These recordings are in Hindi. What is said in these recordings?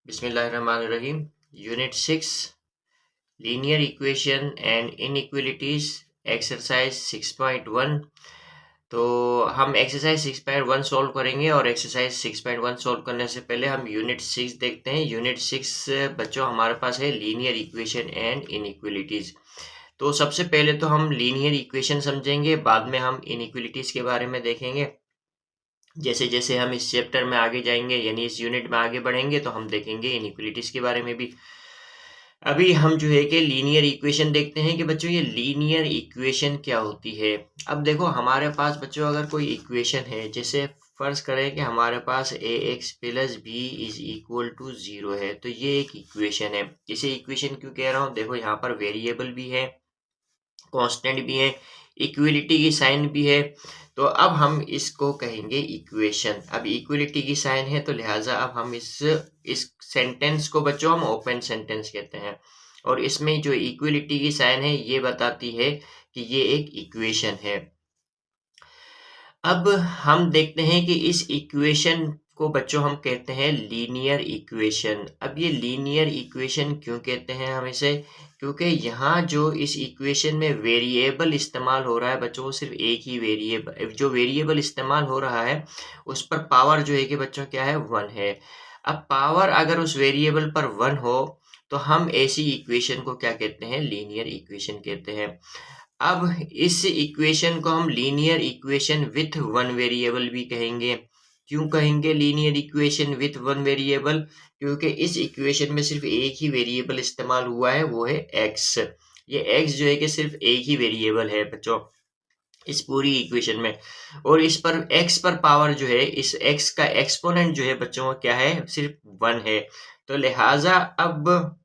बिस्मिल्लाहिर्रहमानिर्रहीम। Unit 6 linear equation and inequalities exercise 6.1। तो हम एक्सरसाइज 6.1 सॉल्व करेंगे और एक्सरसाइज 6.1 सॉल्व करने से पहले हम यूनिट 6 देखते हैं। यूनिट 6 बच्चों हमारे पास है लीनियर इक्वेशन एंड इनइक्वालिटीज। तो सबसे पहले तो हम लीनियर इक्वेशन समझेंगे, बाद में हम इनइक्वालिटीज के बारे में देखेंगे। जैसे जैसे हम इस चैप्टर में आगे जाएंगे यानी इस यूनिट में आगे बढ़ेंगे तो हम देखेंगे इनइक्वालिटीज के बारे में भी। अभी हम जो है कि लीनियर इक्वेशन देखते हैं कि बच्चों ये लीनियर इक्वेशन क्या होती है। अब देखो हमारे पास बच्चों अगर कोई इक्वेशन है, जैसे फर्ज करें कि हमारे पास A X plus B is equal to 0 है, तो ये एक इक्वेशन है। इसे इक्वेशन क्यों कह रहा हूँ, देखो यहाँ पर वेरिएबल भी है, कांस्टेंट भी है, इक्वलिटी की साइन भी है, तो अब हम इसको कहेंगे इक्वेशन। अब इक्वलिटी की साइन है तो लिहाजा अब हम इस सेंटेंस को बच्चों हम ओपन सेंटेंस कहते हैं, और इसमें जो इक्वलिटी की साइन है ये बताती है कि ये एक इक्वेशन है। अब हम देखते हैं कि इस इक्वेशन को बच्चों हम कहते हैं लीनियर इक्वेशन। अब ये लीनियर इक्वेशन क्यों कहते हैं हम इसे, क्योंकि यहाँ जो इस इक्वेशन में वेरिएबल इस्तेमाल हो रहा है बच्चों, सिर्फ एक ही वेरिएबल, जो वेरिएबल इस्तेमाल हो रहा है उस पर पावर जो है कि बच्चों क्या है, 1 है। अब पावर अगर उस वेरिएबल पर 1 हो तो हम ऐसी इक्वेशन को क्या कहते हैं, लीनियर इक्वेशन कहते हैं। अब इस इक्वेशन को हम linear equation with one variable भी कहेंगे। क्यों कहेंगे linear equation with one variable, क्योंकि इस इक्वेशन में सिर्फ एक ही वेरिएबल इस्तेमाल हुआ है, वो है एक्स। ये एक्स जो है कि सिर्फ एक ही वेरिएबल है बच्चों इस पूरी इक्वेशन में, और इस पर एक्स पर पावर जो है, इस एक्स का एक्सपोनेंट जो है बच्चों क्या है, सिर्फ 1 है। तो लिहाजा अब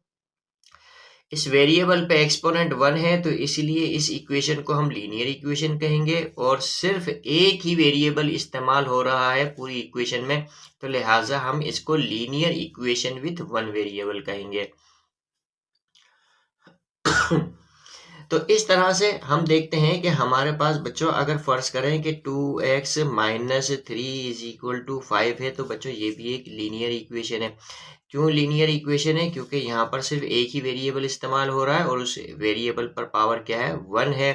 इस वेरिएबल पे एक्सपोनेंट 1 है, तो इसलिए इस इक्वेशन को हम लीनियर इक्वेशन कहेंगे, और सिर्फ एक ही वेरिएबल इस्तेमाल हो रहा है पूरी इक्वेशन में, तो लिहाजा हम इसको linear equation with one variable कहेंगे। तो इस तरह से हम देखते हैं कि हमारे पास बच्चों अगर फर्ज करें कि 2x minus 3 is equal to 5 है, तो बच्चों ये भी एक लीनियर इक्वेशन है। क्यों लीनियर इक्वेशन है, क्योंकि यहाँ पर सिर्फ एक ही वेरिएबल इस्तेमाल हो रहा है और उस वेरिएबल पर पावर क्या है, 1 है।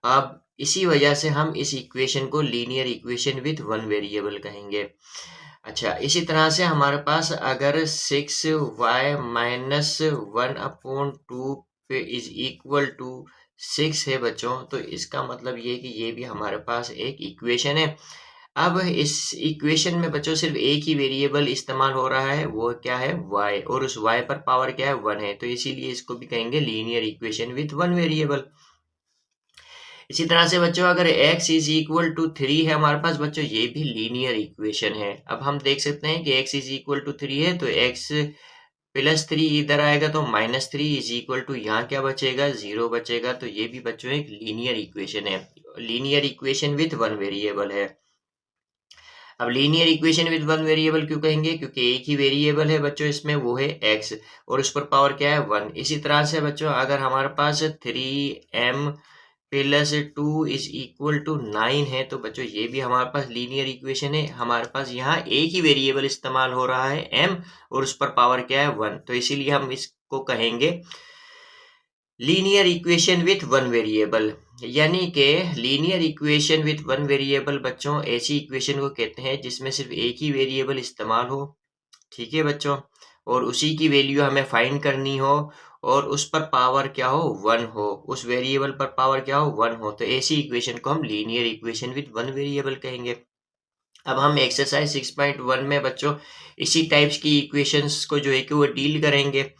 अब इसी वजह से हम इस इक्वेशन को linear equation with one variable कहेंगे। अच्छा, इसी तरह से हमारे पास अगर 6y माइनस 1/2 पे इज इक्वल टू 6 है बच्चों, तो इसका मतलब ये कि ये भी हमारे पास एक इक्वेशन है। अब इस इक्वेशन में बच्चों सिर्फ एक ही वेरिएबल इस्तेमाल हो रहा है, वो क्या है, y, और उस y पर पावर क्या है, 1 है, तो इसीलिए इसको भी कहेंगे linear equation with one variable. इसी तरह से बच्चों अगर x इज इक्वल टू 3 है हमारे पास बच्चों, ये भी लीनियर इक्वेशन है। अब हम देख सकते हैं कि x इज इक्वल टू 3 है, तो x प्लस 3 इधर आएगा तो माइनस 3 इज इक्वल टू यहाँ क्या बचेगा, 0 बचेगा। तो ये भी बच्चों एक लीनियर इक्वेशन है, linear equation with one variable है। अब linear equation with one variable क्यों कहेंगे, क्योंकि एक ही वेरिएबल है बच्चों इसमें, वो है x, और उस पर पावर क्या है, 1। इसी तरह से बच्चों अगर हमारे पास 3m plus 2 is equal to 9 है, तो बच्चों ये भी हमारे पास लीनियर इक्वेशन है। हमारे पास यहाँ एक ही वेरिएबल इस्तेमाल हो रहा है m, और उस पर पावर क्या है, 1, तो इसीलिए हम इसको कहेंगे linear equation with one variable. यानी कि linear equation with one variable बच्चों ऐसी इक्वेशन को कहते हैं जिसमें सिर्फ एक ही वेरिएबल इस्तेमाल हो, ठीक है बच्चों, और उसी की वैल्यू हमें फाइंड करनी हो, और उस पर पावर क्या हो, 1 हो, उस वेरिएबल पर पावर क्या हो, 1 हो, तो ऐसी इक्वेशन को हम linear equation with one variable कहेंगे। अब हम एक्सरसाइज 6.1 में बच्चों इसी टाइप्स की इक्वेशंस को जो है कि वो डील करेंगे,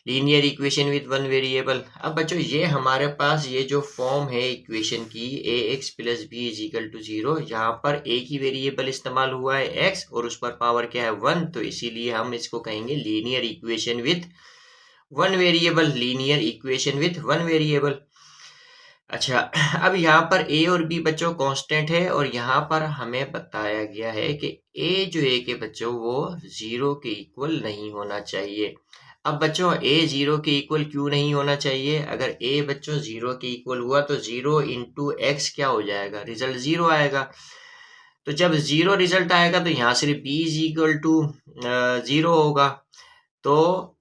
linear equation with one variable. अब बच्चों ये हमारे पास ये जो फॉर्म है इक्वेशन की, A X plus B is equal to 0, यहाँ पर एक ही वेरिएबल इस्तेमाल हुआ है x, और उस पर पावर क्या है, 1, तो इसीलिए हम इसको कहेंगे linear equation with one variable, linear equation with one variable. अच्छा, अब यहाँ पर a और b बच्चों कांस्टेंट है, और यहाँ पर हमें बताया गया है कि a जो है कि बच्चों वो 0 के इक्वल नहीं होना चाहिए। अब बच्चों a 0 के इक्वल क्यों नहीं होना चाहिए, अगर a बच्चों 0 के इक्वल हुआ तो 0 इंटू एक्स क्या हो जाएगा, रिजल्ट 0 आएगा। तो जब 0 रिजल्ट आएगा तो यहाँ सिर्फ b इज इक्वल टू 0 होगा। तो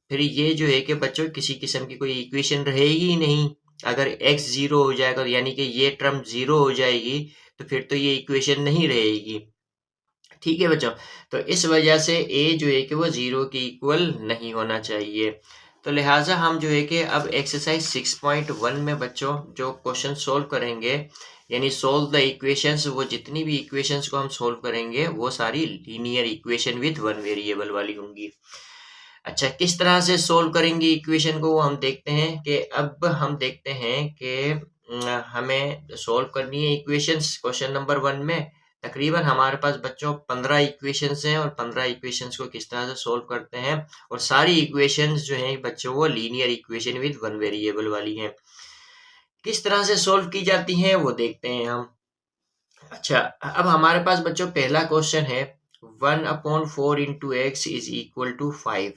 फिर ये जो है कि बच्चों किसी किस्म की कोई इक्वेशन रहेगी ही नहीं। अगर x 0 हो जाएगा यानी कि ये टर्म 0 हो जाएगी तो फिर तो ये इक्वेशन नहीं रहेगी। ठीक है बच्चों, तो इस वजह से a जो है कि वो 0 के इक्वल नहीं होना चाहिए। तो लिहाजा हम जो है कि अब एक्सरसाइज 6.1 में बच्चों जो क्वेश्चन सोल्व करेंगे, यानी सोल्व द इक्वेशंस, वो जितनी भी इक्वेशंस को हम सोल्व करेंगे वो सारी linear equation with one variable वाली होंगी। अच्छा, किस तरह से सोल्व करेंगे इक्वेशन को वो हम देखते हैं कि अब हम देखते हैं कि हमें सोल्व करनी है इक्वेशंस क्वेश्चन नंबर 1 में। तकरीबन हमारे पास बच्चों 15 इक्वेशंस हैं और 15 इक्वेशंस को किस तरह से सोल्व करते हैं, और सारी इक्वेशंस जो हैं बच्चों वो linear equation with one variable वाली हैं। किस तरह से सोल्व की जाती हैं वो देखते हैं हम। अच्छा, अब हमारे पास बच्चों पहला क्वेश्चन है 1/4 into X is equal to 5।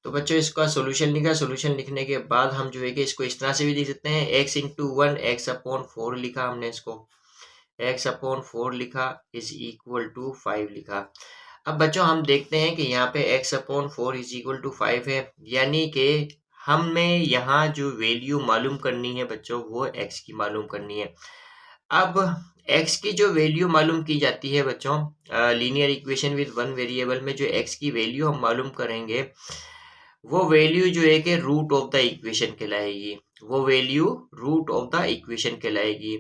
तो बच्चों इसका सोल्यूशन लिखा। सोल्यूशन लिखने के बाद हम जो है कि इसको इस तरह से भी लिख सकते हैं, x इंटू 1 x/4 लिखा हमने इसको, x/4 लिखा इज इक्वल टू 5 लिखा। अब बच्चों हम देखते हैं कि यहाँ पे x/4 इज इक्वल टू 5 है, यानी कि हमें यहाँ जो वैल्यू मालूम करनी है बच्चों वो x की मालूम करनी है। अब x की जो वैल्यू मालूम की जाती है बच्चों linear equation with one variable में, जो x की वैल्यू हम मालूम करेंगे वो वैल्यू जो है कि रूट ऑफ द इक्वेशन कहलाएगी। वो value root of the equation कहलाएगी।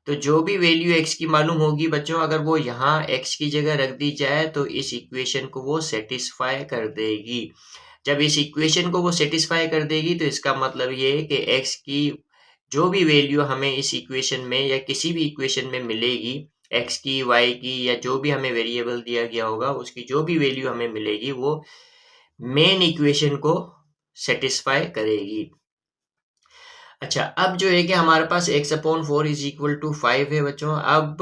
तो जो भी वैल्यू x की मालूम होगी बच्चों, अगर वो यहाँ x की जगह रख दी जाए तो इस इक्वेशन को वो सेटिस्फाई कर देगी। जब इस इक्वेशन को वो सेटिस्फाई कर देगी तो इसका मतलब ये है कि x की जो भी वैल्यू हमें इस इक्वेशन में या किसी भी इक्वेशन में मिलेगी, x की, y की, या जो भी हमें वेरिएबल दिया गया होगा उसकी जो भी वैल्यू हमें मिलेगी वो मेन इक्वेशन को सेटिस्फाई करेगी। अच्छा, अब जो है कि हमारे पास x/4 इज इक्वल टू 5 है बच्चों। अब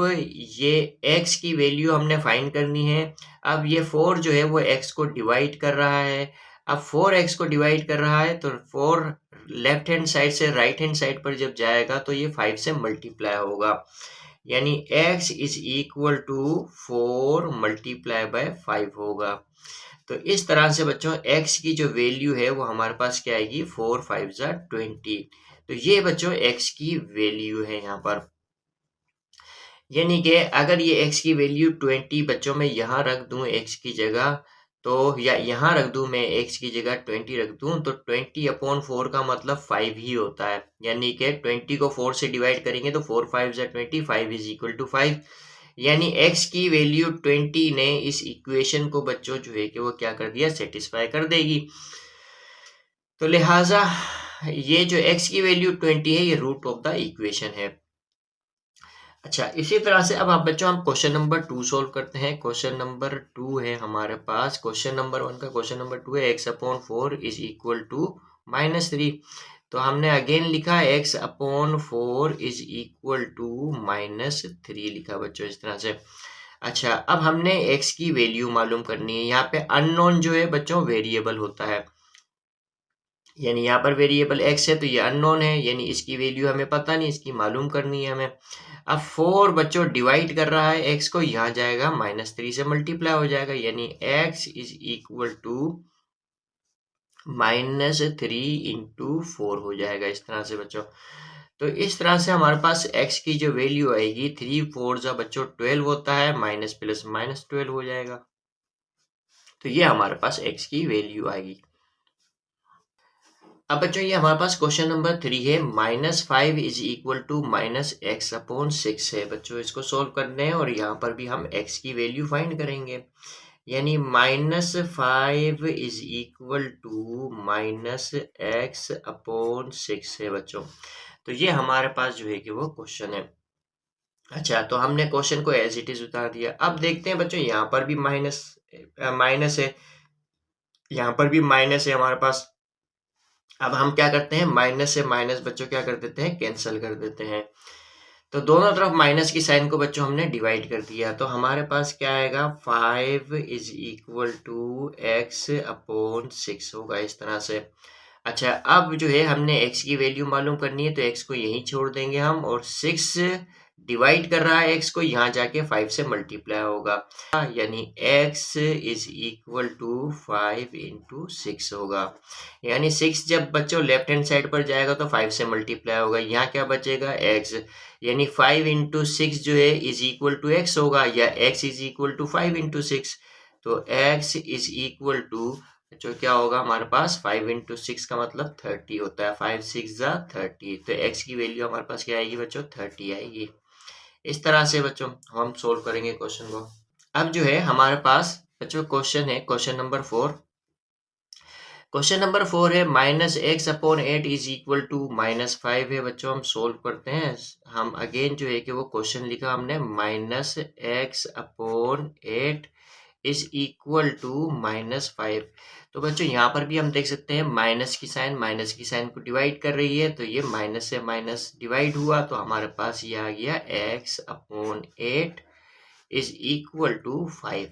ये x की वैल्यू हमने फाइंड करनी है। अब ये 4 जो है वो x को डिवाइड कर रहा है। अब 4x को डिवाइड कर रहा है तो 4 लेफ्ट हैंड साइड से राइट हैंड साइड पर जब जाएगा तो ये 5 से मल्टीप्लाई होगा, यानी x is equal to 4 multiply by 5 होगा। तो इस तरह से बच्चों x की जो वैल्यू है वो हमारे पास क्या आएगी, 4 5 जा 20। तो ये बच्चों x की वैल्यू है यहाँ पर, यानी कि अगर ये x की वैल्यू 20 बच्चों में यहाँ रख दूं x की जगह, तो या यहाँ रख दूं मैं x की जगह 20 रख दूं, तो 20/4 का मतलब 5 ही होता है। यानी कि 20 को 4 से डिवाइड करेंगे तो 4 5 जा 20, 5 इज इक्वल टू 5। यानी x की वैल्यू 20 ने इस इक्वेशन को बच्चों जो है कि वो क्या कर दिया, सेटिस्फाई कर देगी। तो लिहाजा ये जो x की वैल्यू 20 है ये रूट ऑफ द इक्वेशन है। अच्छा, इसी तरह से अब आप बच्चों हम क्वेश्चन नंबर 2 सोल्व करते हैं। क्वेश्चन नंबर 2 है हमारे पास, क्वेश्चन नंबर 1 का क्वेश्चन नंबर 2 है x/4 इज इक्वल टू -3। तो हमने अगेन लिखा x/4 इज इक्वल टू -3 लिखा बच्चों इस तरह से। अच्छा, अब हमने x की वैल्यू मालूम करनी है। यहाँ पे अननोन जो है बच्चों वेरिएबल होता है, यानी यहाँ पर वेरिएबल x है तो ये अननोन है, यानी इसकी वैल्यू हमें पता नहीं, इसकी मालूम करनी है हमें। अब 4 बच्चों डिवाइड कर रहा है x को, यहाँ जाएगा -3 से मल्टीप्लाई हो जाएगा, यानी x is equal to -3 into 4 हो जाएगा इस तरह से बच्चों। तो इस तरह से हमारे पास x की जो वैल्यू आएगी 3 4 जा बच्चों 12 होता है, माइनस प्लस -12 हो जाएगा। तो ये हमारे पास x की वैल्यू आएगी। अब बच्चों ये हमारे पास क्वेश्चन नंबर 3 है, -5 इज इक्वल टू -x/6 है बच्चों। इसको सोल्व करने हैं और यहाँ पर भी हम x की वैल्यू फाइंड करेंगे, यानी -5 इज इक्वल टू -x/6 है बच्चों। तो ये हमारे पास जो है कि वो क्वेश्चन है। अच्छा, तो हमने क्वेश्चन को एज इट इज उतार दिया। अब देखते हैं बच्चों यहाँ पर भी माइनस है, यहाँ पर भी माइनस है हमारे पास। अब हम क्या करते हैं, माइनस से माइनस बच्चों क्या कर देते हैं, कैंसिल कर देते हैं। तो दोनों तरफ माइनस की साइन को बच्चों हमने डिवाइड कर दिया, तो हमारे पास क्या आएगा, 5 इज इक्वल टू x/6 होगा इस तरह से। अच्छा, अब जो है हमने x की वैल्यू मालूम करनी है तो x को यहीं छोड़ देंगे हम, और 6 डिवाइड कर रहा है एक्स को, यहाँ जाके 5 से मल्टीप्लाई होगा, यानी x is equal to 5 into 6 होगा। यानी 6 जब बच्चों लेफ्ट हैंड साइड पर जाएगा तो 5 से मल्टीप्लाई होगा, यहाँ क्या बचेगा x, यानी 5 इंटू 6 जो है इज इक्वल टू x होगा, या x is equal to 5 into 6। तो x इज इक्वल टू जो क्या होगा हमारे पास 5 इंटू 6 का मतलब 30 होता है, 5 6 जा 30, तो x की वैल्यू हमारे पास क्या आएगी बच्चों 30 आएगी। इस तरह से बच्चों हम सोल्व करेंगे क्वेश्चन को। अब जो है हमारे पास बच्चों क्वेश्चन है क्वेश्चन नंबर 4। क्वेश्चन नंबर 4 है -x/8 इज इक्वल टू -5 है बच्चों। हम सोल्व करते हैं। हम अगेन जो है कि वो क्वेश्चन लिखा हमने -x/8 इज इक्वल टू -5। तो बच्चों यहाँ पर भी हम देख सकते हैं माइनस की साइन को डिवाइड कर रही है, तो ये माइनस से माइनस डिवाइड हुआ, तो हमारे पास ये आ गया x/8 इज इक्वल टू 5।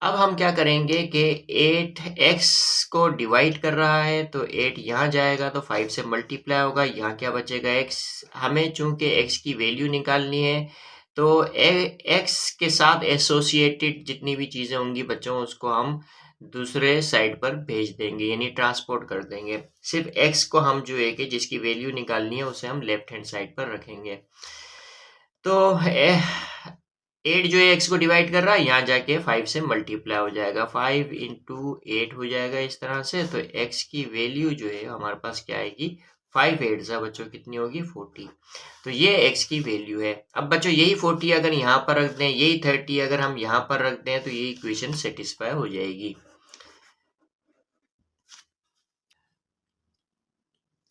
अब हम क्या करेंगे कि 8x को डिवाइड कर रहा है, तो 8 यहाँ जाएगा तो 5 से मल्टीप्लाई होगा, यहाँ क्या बचेगा x। हमें चूंकि x की वैल्यू निकालनी है, तो x के साथ एसोसिएटेड जितनी भी चीज़ें होंगी बच्चों उसको हम दूसरे साइड पर भेज देंगे, यानी ट्रांसपोर्ट कर देंगे। सिर्फ x को हम जो है कि जिसकी वैल्यू निकालनी है उसे हम लेफ्ट हैंड साइड पर रखेंगे। तो 8 जो है x को डिवाइड कर रहा है, यहाँ जाके 5 से मल्टीप्लाई हो जाएगा, 5 इंटू 8 हो जाएगा इस तरह से। तो x की वैल्यू जो है हमारे पास क्या आएगी 5 8 जा बच्चों कितनी होगी 40। तो ये x की वैल्यू है। अब बच्चों यही 40 अगर यहाँ पर रख दें, यही 30 अगर हम यहाँ पर रख दें, तो ये इक्वेशन सेटिस्फाई हो जाएगी।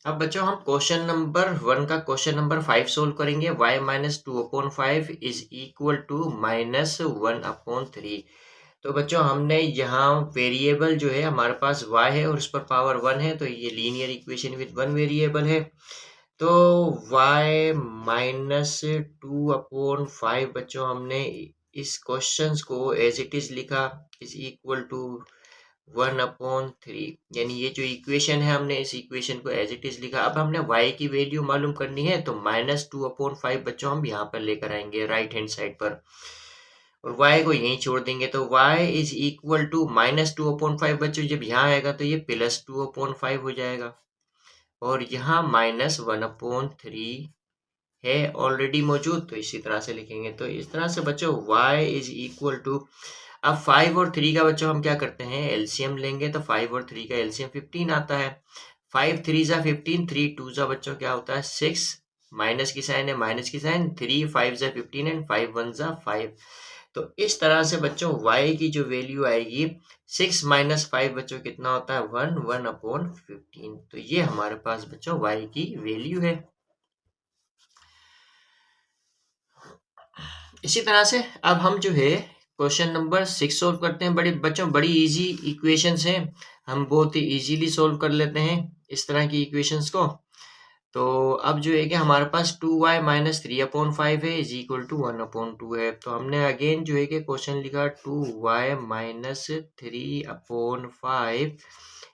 अब बच्चों हम क्वेश्चन नंबर 1 का क्वेश्चन नंबर 5 सोल्व करेंगे। y-2/5 is equal to -1/3। तो बच्चों हमने यहाँ वेरिएबल जो है हमारे पास y है और उस पर पावर 1 है, तो ये लीनियर इक्वेशन विद 1 वेरिएबल है। तो y-2/5 बच्चों हमने इस क्वेश्चन को एज इट इज लिखा, इज इक्वल टू 1/3, यानी ये जो इक्वेशन है हमने इस इक्वेशन को एज इट इज लिखा। अब हमने y की वैल्यू मालूम करनी है, तो -2/5 बच्चों हम यहाँ पर लेकर आएंगे राइट हैंड साइड पर, और y को यहीं छोड़ देंगे, तो y इज इक्वल टू -2/5 बच्चों जब यहाँ आएगा तो ये +2/5 हो जाएगा, और यहाँ -1/3 है ऑलरेडी मौजूद, तो इसी तरह से लिखेंगे। तो इस तरह से बच्चों y इज इक्वल टू, अब 5 और 3 का बच्चों हम क्या करते हैं एलसीएम लेंगे, तो 5 और 3 का एलसीएम 15 आता है। 5 3 जा 15, 3 2 जा बच्चों क्या होता है 6, माइनस की साइन है माइनस की साइन, 3 5 जा 15 एंड 5 1 जा 5। तो इस तरह से बच्चों y की जो वैल्यू आएगी 6 - 5 बच्चों कितना होता है 1/15। तो ये हमारे पास बच्चों y की वैल्यू है। इसी तरह से अब हम जो है क्वेश्चन नंबर 6 सोल्व करते हैं। बड़ी इजी इक्वेशंस हैं, हम बहुत ही इजीली सोल्व कर लेते हैं इस तरह की इक्वेशंस को। तो अब जो है कि हमारे पास 2y - 3/5 है इज इक्वल टू 1/2 है। तो हमने अगेन जो है कि क्वेश्चन लिखा 2y - 3/5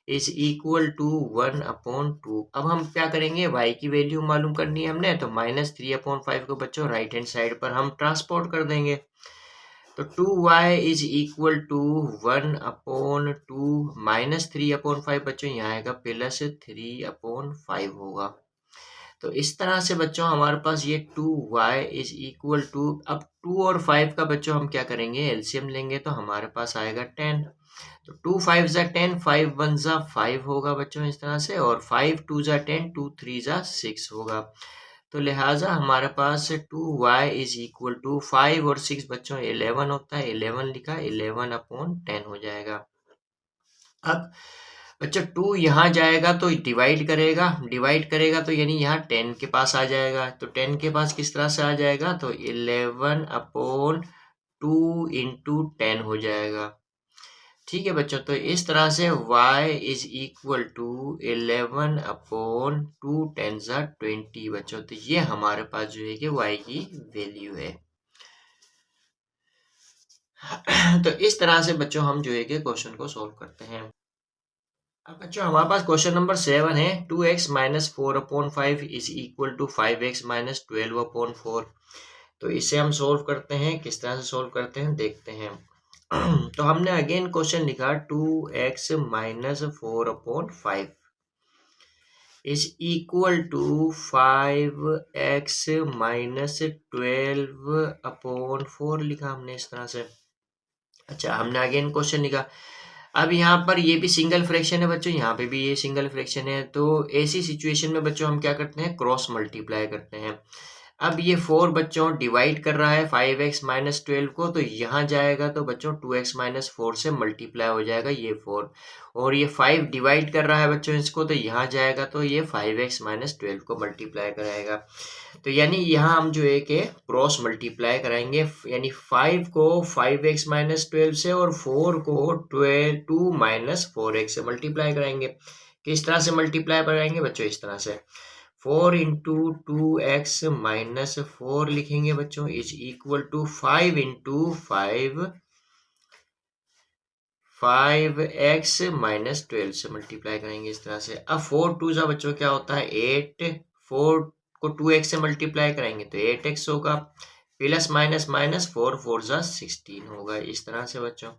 इज इक्वल टू 1/2। अब हम क्या करेंगे y की वैल्यू मालूम करनी है हमने, तो -3/5 को बच्चों राइट हैंड साइड पर हम ट्रांसपोर्ट कर देंगे। तो 2y इज इक्वल टू 1/2 -3/5 बच्चों यहाँ आएगा +3/5 होगा। तो इस तरह से बच्चों हमारे पास ये 2y इज इक्वल टू, अब 2 और 5 का बच्चों हम क्या करेंगे एलसीएम लेंगे, तो हमारे पास आएगा 10। तो 2 5 जा 10, 5 1 जा 5 होगा बच्चों इस तरह से, और 5 2 जा 10, 2 3 जा 6 होगा। तो लिहाजा हमारे पास 2y इज इक्वल टू 5 और 6 बच्चों 11 होता है, 11 लिखा 11/10 हो जाएगा। अब बच्चों 2 यहाँ जाएगा तो डिवाइड करेगा तो यानी यहाँ 10 के पास आ जाएगा, तो 10 के पास किस तरह से आ जाएगा, तो 11/2 इंटू 10 हो जाएगा। ठीक है बच्चों, तो इस तरह से y इज इक्वल टू 11/2 10 जा 20 बच्चों। तो ये हमारे पास जो है कि y की वैल्यू है। तो इस तरह से बच्चों हम जो है कि क्वेश्चन को सॉल्व करते हैं। अब बच्चों हमारे पास क्वेश्चन नंबर 7 है 2x minus 4/5 is equal to 5x minus 12/4। तो इसे हम सोल्व करते हैं। किस तरह से सोल्व करते हैं देखते हैं। तो हमने अगेन क्वेश्चन लिखा 2x minus 4/5 is equal to 5x minus 12/4 लिखा हमने इस तरह से। अच्छा, हमने अगेन क्वेश्चन लिखा। अब यहाँ पर ये भी सिंगल फ्रैक्शन है बच्चों, यहाँ पे भी ये सिंगल फ्रैक्शन है। तो ऐसी सिचुएशन में बच्चों हम क्या करते हैं, क्रॉस मल्टीप्लाई करते हैं। अब ये 4 बच्चों डिवाइड कर रहा है 5x माइनस 12 को, तो यहाँ जाएगा तो बच्चों 2x माइनस 4 से मल्टीप्लाई हो जाएगा ये 4। और ये 5 डिवाइड कर रहा है बच्चों इसको, तो यहाँ जाएगा तो ये 5x माइनस 12 को मल्टीप्लाई कराएगा। तो यानी यहाँ हम जो है कि क्रॉस मल्टीप्लाई कराएंगे, यानी 5 को 5x माइनस 12 से और 4 को 2 माइनस 4x से मल्टीप्लाई कराएंगे। किस तरह से मल्टीप्लाई कराएंगे बच्चों, इस तरह से 4 इंटू 2x माइनस 4 लिखेंगे बच्चों is equal to 5 into 5x minus 12 से मल्टीप्लाई करेंगे इस तरह से। अब 4 टू जा बच्चों क्या होता है 8, 4 को 2x से मल्टीप्लाई करेंगे तो 8x होगा, प्लस माइनस माइनस 4 4 जा 16 होगा इस तरह से बच्चों।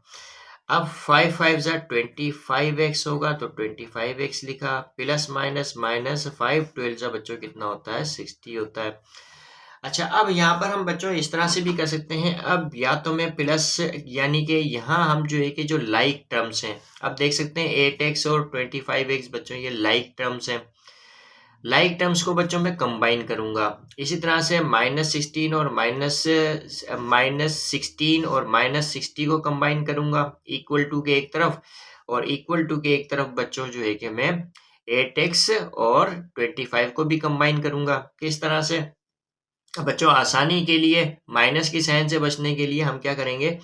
अब 5 5 जा 25x होगा तो 25x लिखा, प्लस माइनस माइनस 5 12 जा बच्चों कितना होता है 60 होता है। अच्छा, अब यहाँ पर हम बच्चों इस तरह से भी कर सकते हैं। अब या तो मैं प्लस, यानी कि यहाँ हम जो है कि जो लाइक टर्म्स हैं, अब देख सकते हैं 8x और 25x बच्चों ये लाइक टर्म्स हैं। लाइक टर्म्स को बच्चों मैं कंबाइन करूंगा। इसी तरह से -16 और -16 और -60 को कंबाइन करूंगा इक्वल टू के एक तरफ, और इक्वल टू के एक तरफ बच्चों जो है कि मैं 8x और 25 को भी कंबाइन करूंगा। किस तरह से बच्चों, आसानी के लिए माइनस की साइन से बचने के लिए हम क्या करेंगे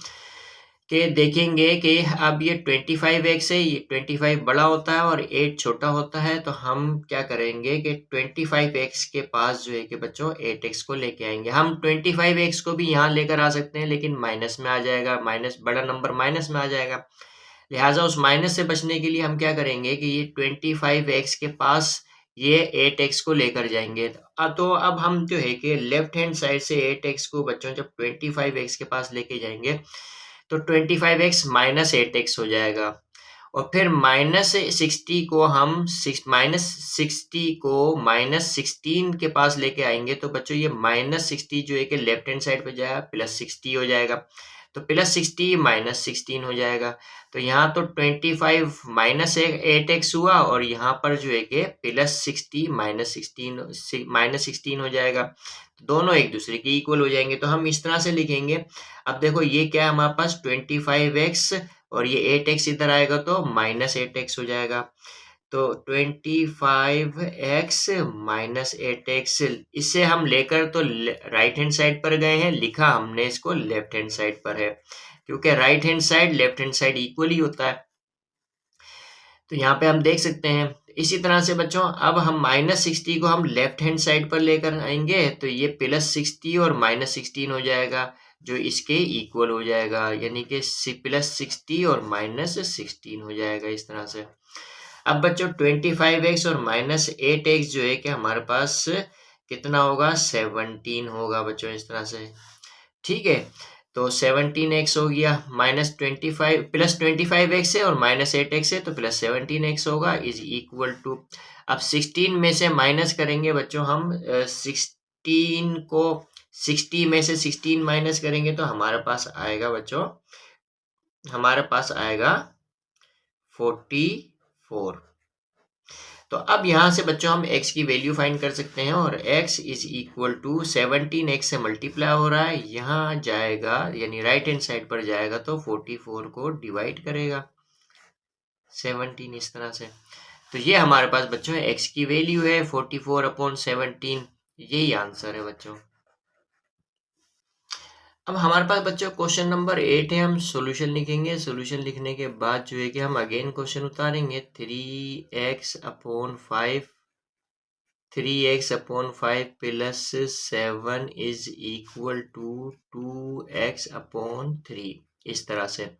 कि देखेंगे कि अब ये 25x है, ये 25 बड़ा होता है और 8 छोटा होता है। तो हम क्या करेंगे कि 25x के पास जो है कि बच्चों 8x को लेके आएंगे। हम 25x को भी यहाँ लेकर आ सकते हैं लेकिन माइनस में आ जाएगा, माइनस बड़ा नंबर माइनस में आ जाएगा। लिहाजा उस माइनस से बचने के लिए हम क्या करेंगे कि ये 25x के पास ये 8x को लेकर जाएंगे। तो अब हम जो है कि लेफ्ट हैंड साइड से 8x को बच्चों जब 25x के पास लेके जाएंगे तो 25x माइनस 8x हो जाएगा। और फिर -60 को हम -60 को -16 के पास लेके आएंगे तो बच्चों ये -60 जो है कि लेफ्ट हैंड साइड पे जाएगा +60 हो जाएगा, तो +60 -16 हो जाएगा। तो यहाँ तो 25 माइनस 8x हुआ और यहाँ पर जो है कि +60 -16 हो जाएगा। तो दोनों एक दूसरे के इक्वल हो जाएंगे। तो हम इस तरह से लिखेंगे। अब देखो ये क्या है हमारे पास 25x और ये 8x इधर आएगा तो -8x हो जाएगा। तो 25x माइनस 8x इसे हम लेकर तो राइट हैंड साइड पर गए हैं, लिखा हमने इसको लेफ्ट हैंड साइड पर है क्योंकि right hand side left hand side equal ही होता है। तो यहाँ पे हम देख सकते हैं। इसी तरह से बच्चों अब हम -60 को हम लेफ्ट हैंड साइड पर लेकर आएंगे तो ये +60 और -16 हो जाएगा जो इसके इक्वल हो जाएगा, यानी कि +60 और -16 हो जाएगा इस तरह से। अब बच्चों 25x और -8x जो है कि हमारे पास कितना होगा 17 होगा बच्चों इस तरह से। ठीक है, तो 17x हो गया, -25 +25x है और -8x है तो +17x होगा इज इक्वल टू। अब 16 में से माइनस करेंगे बच्चों हम 16 को 60 में से 16 माइनस करेंगे तो हमारे पास आएगा बच्चों, हमारे पास आएगा 44। तो अब यहाँ से बच्चों हम x की वैल्यू फाइंड कर सकते हैं और x is equal to 17x से मल्टीप्लाई हो रहा है, यहाँ जाएगा यानी राइट हैंड साइड पर जाएगा तो 44 को डिवाइड करेगा 17 इस तरह से। तो ये हमारे पास बच्चों x की वैल्यू है 44/17, यही आंसर है बच्चों। अब हमारे पास बच्चों क्वेश्चन नंबर 8 है, हम सॉल्यूशन लिखेंगे। सॉल्यूशन लिखने के बाद जो है कि हम अगेन क्वेश्चन उतारेंगे 3x/5 plus 7 is equal to 2x/3 इस तरह से।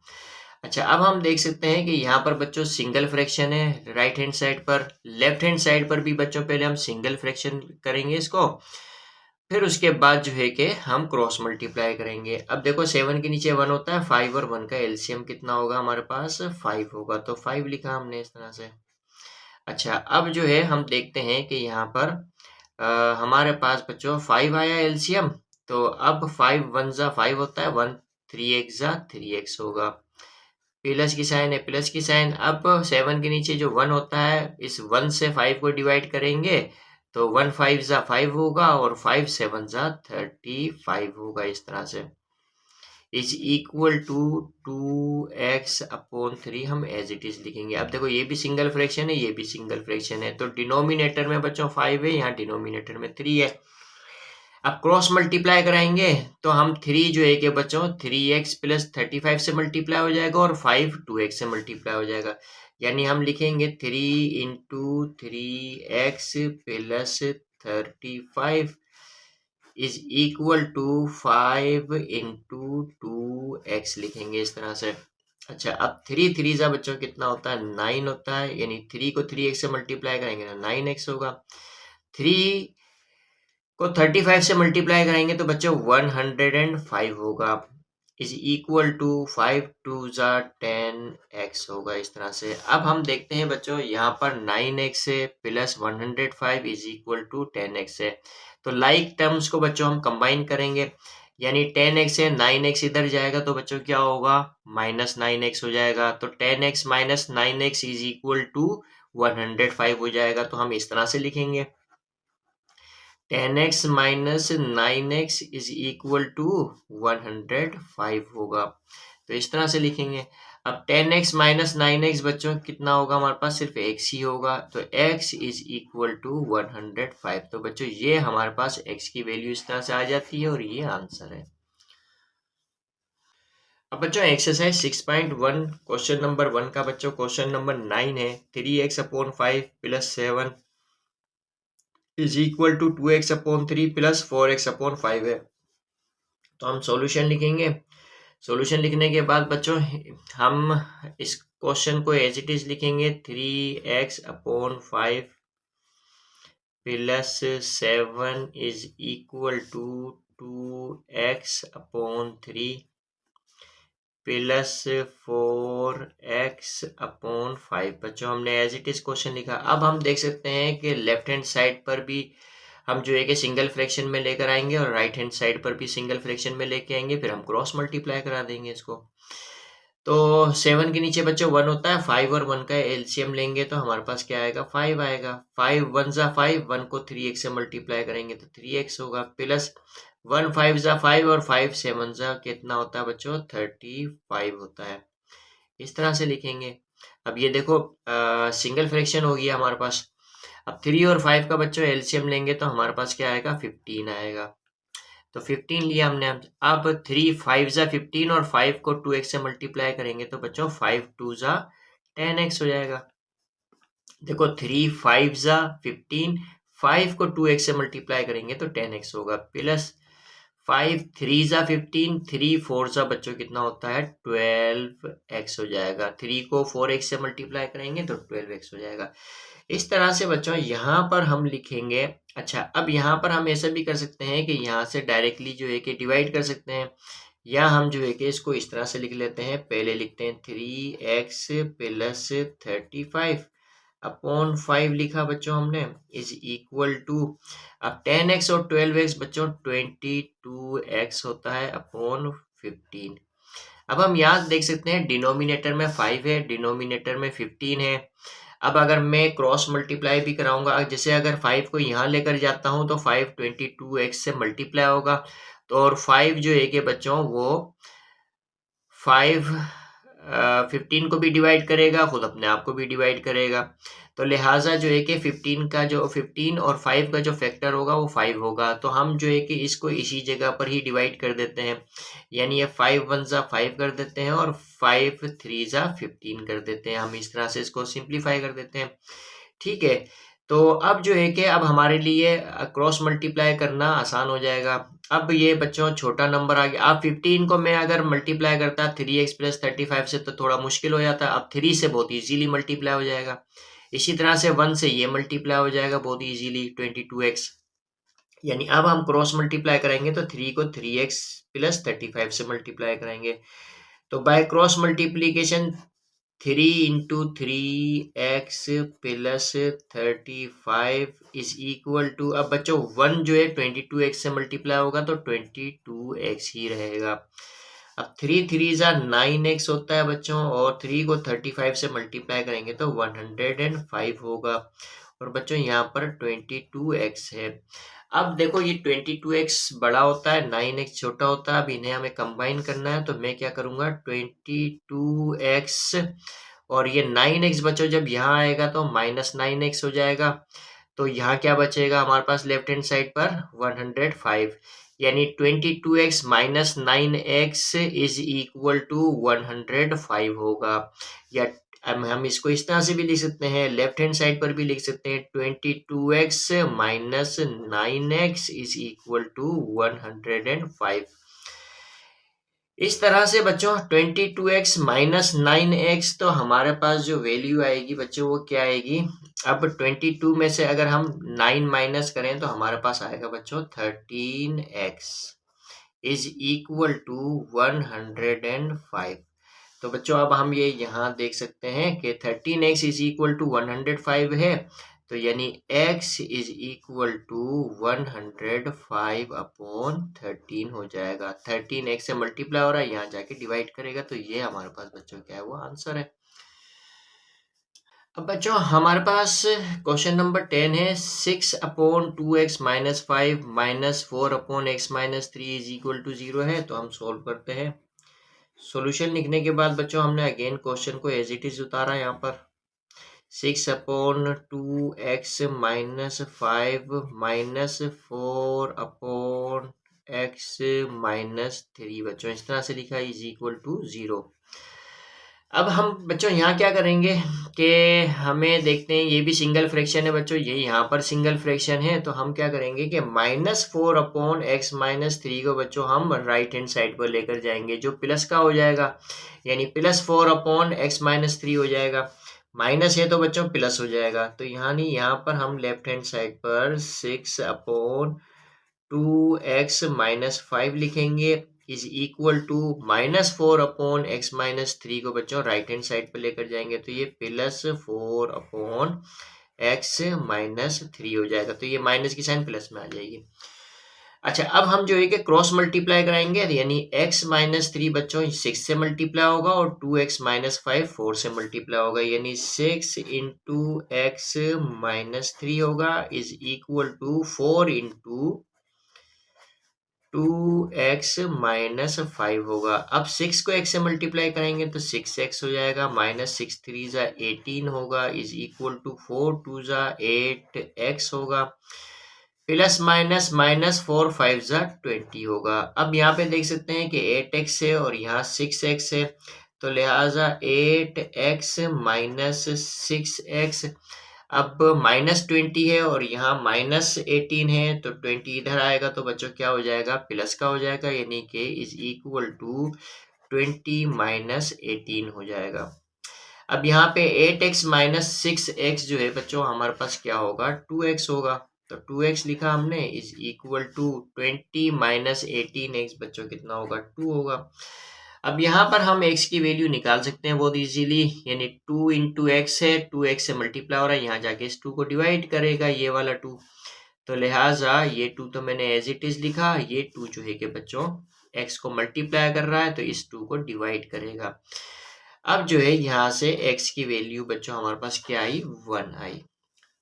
अच्छा, अब हम देख सकते हैं कि यहाँ पर बच्चों सिंगल फ्रैक्शन है राइट हैंड साइड पर, लेफ्ट हैंड साइड पर भी बच्चों पहले हम सिंगल फ्रैक्शन करेंगे इसको, फिर उसके बाद जो है कि हम क्रॉस मल्टीप्लाई करेंगे। अब देखो 7 के नीचे 1 होता है, 5 और 1 का एलसीएम कितना होगा हमारे पास, 5 होगा, तो 5 लिखा हमने इस तरह से। अच्छा, अब जो है हम देखते हैं कि यहाँ पर हमारे पास बच्चों 5 आया एलसीएम, तो अब 5 1 जा 5 होता है, 1 3 x जा 3x होगा, प्लस की साइन है प्लस की साइन। अब 7 के नीचे जो 1 होता है, इस 1 से 5 को डिवाइड करेंगे तो 1 5 जा 5 होगा और 5 7 जा 35 होगा, इस तरह से इज इक्वल टू 2x/3 हम एज इट इज लिखेंगे। अब देखो ये भी सिंगल फ्रैक्शन है, ये भी सिंगल फ्रैक्शन है, तो डिनोमिनेटर में बच्चों 5 है, यहाँ डिनोमिनेटर में 3 है। अब क्रॉस मल्टीप्लाई कराएंगे तो हम 3 जो है कि बच्चों 3x + 35 से मल्टीप्लाई हो जाएगा और 5 2x से मल्टीप्लाई हो जाएगा, यानी हम लिखेंगे 3 × 3x + 35 is equal to 5 × 2x लिखेंगे इस तरह से। अच्छा, अब 3 3 जा बच्चों कितना होता है, 9 होता है, यानी 3 को 3x से मल्टीप्लाई करेंगे ना 9x होगा, 3 को 35 से मल्टीप्लाई करेंगे तो बच्चों 105 होगा, इज इक्वल टू 5 2 जा 10x होगा, इस तरह से। अब हम देखते हैं बच्चों यहाँ पर 9x है plus 105 is equal to 10x है, तो लाइक टर्म्स को बच्चों हम कंबाइन करेंगे, यानी 10x है 9x इधर जाएगा तो बच्चों क्या होगा, -9x हो जाएगा, तो 10x - 9x is equal to 105 हो जाएगा, तो हम इस तरह से लिखेंगे 10x - 9x is equal to 105 होगा, तो इस तरह से लिखेंगे। अब 10x - 9x बच्चों कितना होगा हमारे पास, सिर्फ x ही होगा, तो x इज इक्वल टू 105, तो बच्चों ये हमारे पास x की वैल्यू इस तरह से आ जाती है और ये आंसर है। अब बच्चों एक्सरसाइज 6.1 क्वेश्चन नंबर 1 का बच्चों क्वेश्चन नंबर 9 है, 3x/5 + 7 is equal to 2x/3 + 4x/5 है, तो हम सॉल्यूशन लिखेंगे। सॉल्यूशन लिखने के बाद बच्चों हम इस क्वेश्चन को एज इट इज लिखेंगे, 3x/5 + 7 is equal to 2x/3 + 4x/5 बच्चों हमने एज इट इज क्वेश्चन लिखा। अब हम देख सकते हैं कि लेफ्ट हैंड साइड पर भी हम जो है कि सिंगल फ्रैक्शन में लेकर आएंगे और राइट हैंड साइड पर भी सिंगल फ्रैक्शन में लेके आएंगे, फिर हम क्रॉस मल्टीप्लाई करा देंगे इसको। तो 7 के नीचे बच्चों 1 होता है, 5 और 1 का एलसीएम लेंगे तो हमारे पास क्या आएगा, 5 आएगा, 5 1 जा 5, 1 को 3x से मल्टीप्लाई करेंगे तो 3x होगा, प्लस 1 5 जा 5 और 5 7 जा कितना होता है बच्चों, 35 होता है, इस तरह से लिखेंगे। अब ये देखो सिंगल फ्रैक्शन हो गया हमारे पास। अब 3 और 5 का बच्चों एलसीएम लेंगे तो हमारे पास क्या आएगा, 15 आएगा, तो 15 लिया हमने। अब 3 5 जा 15 और 5 को 2x से मल्टीप्लाई करेंगे तो बच्चों 5 2 जा 10x हो जाएगा। देखो 3 5 जा 15, 5 को 2x से मल्टीप्लाई करेंगे तो 10x होगा, प्लस 5 3 जा 15, 3 4 जा बच्चों कितना होता है, 12x हो जाएगा, 3 को 4x से मल्टीप्लाई करेंगे तो 12x हो जाएगा। इस तरह से बच्चों यहाँ पर हम लिखेंगे। अच्छा, अब यहाँ पर हम ऐसा भी कर सकते हैं कि यहाँ से डायरेक्टली जो है कि डिवाइड कर सकते हैं, या हम जो है कि इसको इस तरह से लिख लेते हैं, पहले लिखते हैं 3x + 35/5 लिखा बच्चों हमने, इज इक्वल टू, अब 10x और 12x बच्चों 22x होता है अपॉन 15। अब हम यहाँ देख सकते हैं डिनोमिनेटर में 5 है, डिनोमिनेटर में 15 है। अब अगर मैं क्रॉस मल्टीप्लाई भी कराऊंगा, जैसे अगर 5 को यहाँ लेकर जाता हूँ तो 5 22x से मल्टीप्लाई होगा, तो और 5 जो है कि बच्चों वो 5 15 को भी डिवाइड करेगा, खुद अपने आप को भी डिवाइड करेगा, तो लिहाजा जो है कि 15 और 5 का जो फैक्टर होगा वो 5 होगा, तो हम जो है कि इसको इसी जगह पर ही डिवाइड कर देते हैं, यानी ये 5 1 जा 5 कर देते हैं और 5 3 जा 15 कर देते हैं, हम इस तरह से इसको सिंप्लीफाई कर देते हैं। ठीक है, तो अब जो है कि अब हमारे लिए क्रॉस मल्टीप्लाई करना आसान हो जाएगा। अब ये बच्चों छोटा नंबर आ गया। अब 15 को मैं अगर मल्टीप्लाई करता 3x प्लस 35 से तो थोड़ा मुश्किल हो जाता। अब 3 से बहुत इजीली मल्टीप्लाई हो जाएगा। इसी तरह से 1 से ये मल्टीप्लाई हो जाएगा बहुत इजीली 22x। यानी अब हम क्रॉस मल्टीप्लाई करेंगे तो 3 को 3x प्लस 35 से मल्टीप्लाई करेंगे। तो by cross multiplication 3 into 3x plus 35 is equal to, अब बच्चों 1 जो है 22x से मल्टीप्लाई होगा तो 22x ही रहेगा। अब 3 3 जा 9x होता है बच्चों, और 3 को 35 से मल्टीप्लाई करेंगे तो 105 होगा। और बच्चों यहाँ पर 22x है। अब देखो ये 22x बड़ा होता है, 9x छोटा होता है। अब इन्हें हमें कंबाइन करना है तो मैं क्या करूंगा 22x और ये 9x बच्चों जब यहाँ आएगा तो -9x हो जाएगा। तो यहाँ क्या बचेगा हमारे पास लेफ्ट हैंड साइड पर 105, यानी 22x minus 9x is equal to 105 होगा। या हम इसको इस तरह से भी लिख सकते हैं, लेफ्ट हैंड साइड पर भी लिख सकते हैं 22x minus 9x is equal to 105। इस तरह से बच्चों 22x माइनस 9x, तो हमारे पास जो वैल्यू आएगी बच्चों वो क्या आएगी। अब 22 में से अगर हम 9 माइनस करें तो हमारे पास आएगा बच्चों 13x इज इक्वल टू 105। तो बच्चों अब हम ये यहाँ देख सकते हैं कि 13x इज इक्वल टू 105 है, तो यानी x is equal to 105 upon 13 हो जाएगा। 13x से मल्टीप्लाई हो रहा है, यहाँ जाके डिवाइड करेगा तो ये हमारे पास बच्चों क्या है वो आंसर है। अब बच्चों हमारे पास क्वेश्चन नंबर 10 है 6 upon 2x minus 5 minus 4 upon x minus 3 is equal to 0 है। तो हम सोल्व करते हैं। सॉल्यूशन लिखने के बाद बच्चों हमने अगेन क्वेश्चन को एज इट इज उतारा। यहाँ पर 6 upon 2x minus 5 minus 4 upon x minus 3 बच्चों इस तरह से लिखा इज इक्वल टू 0। अब हम बच्चों यहाँ क्या करेंगे कि हमें देखते हैं ये भी सिंगल फ्रैक्शन है बच्चों, ये यहाँ पर सिंगल फ्रैक्शन है। तो हम क्या करेंगे कि -4 अपॉन x माइनस 3 को बच्चों हम राइट हैंड साइड पर लेकर जाएंगे, जो प्लस का हो जाएगा, यानी +4 अपॉन x माइनस 3 हो जाएगा। माइनस है तो बच्चों प्लस हो जाएगा। तो यहाँ नहीं, यहाँ पर हम लेफ्ट हैंड साइड पर 6 अपॉन 2x माइनस 5 लिखेंगे is equal to -4 upon x minus 3 को बच्चों राइट हैंड साइड पर लेकर जाएंगे तो ये +4 अपॉन x माइनस 3 हो जाएगा। तो ये माइनस की साइन प्लस में आ जाएगी। अच्छा अब हम जो है कि क्रॉस मल्टीप्लाई कराएंगे, यानी x माइनस 3 बच्चों 6 से मल्टीप्लाई होगा और 2x माइनस 5 4 से मल्टीप्लाई होगा, यानी 6 इंटू x माइनस 3 होगा is equal to 4 into 2x minus 5 होगा। अब 6 को x से मल्टीप्लाई करेंगे तो 6x हो जाएगा, माइनस 6 3 जा 18 होगा इज इक्वल टू 4 2 जा 8x होगा, प्लस माइनस माइनस 4 5 जा 20 होगा। अब यहाँ पे देख सकते हैं कि 8x है और यहाँ 6x है, तो लिहाजा 8x माइनस 6x। अब -20 है और यहाँ -18 है, तो 20 इधर आएगा तो बच्चों क्या हो जाएगा प्लस का हो जाएगा, यानी कि इज इक्वल टू 20 माइनस 18 हो जाएगा। अब यहाँ पे 8x माइनस 6x जो है बच्चों हमारे पास क्या होगा 2x होगा। तो 2x लिखा हमने is equal to 20 minus 18x बच्चों कितना होगा 2 होगा। अब यहाँ पर हम x की वैल्यू निकाल सकते हैं बहुत इजीली, यानी 2 इंटू एक्स है, 2x से मल्टीप्लाई हो रहा है, यहाँ जाके इस 2 को डिवाइड करेगा ये वाला 2, तो लिहाजा ये 2 तो मैंने एज इट इज लिखा, ये 2 जो है कि बच्चों x को मल्टीप्लाई कर रहा है तो इस 2 को डिवाइड करेगा। अब जो है यहाँ से x की वैल्यू बच्चों हमारे पास क्या आई 1 आई,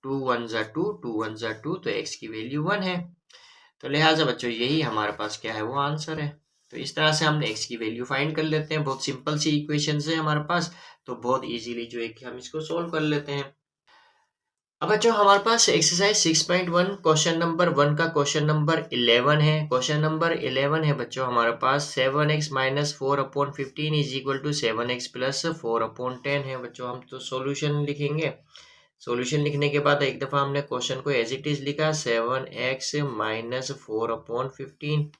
2 1 जा 2 2 1 जा 2, तो x की वैल्यू 1 है। तो लिहाजा बच्चों यही हमारे पास क्या है वो आंसर है। तो इस तरह से हमने x की वैल्यू फाइंड कर लेते हैं। बहुत सिंपल सी इक्वेशन है हमारे पास, तो बहुत इजीली जो है कि हम इसको सोल्व कर लेते हैं। अब बच्चों हमारे पास एक्सरसाइज 6.1 क्वेश्चन नंबर 1 का क्वेश्चन नंबर 11 है। क्वेश्चन नंबर 11 है बच्चों हमारे पास 7x minus 4 upon 15 is equal to 7x plus 4 upon 10 है। बच्चों हम तो सॉल्यूशन लिखेंगे। सॉल्यूशन लिखने के बाद एक दफ़ा हमने क्वेश्चन को एज इट इज लिखा, 7x minus 4/15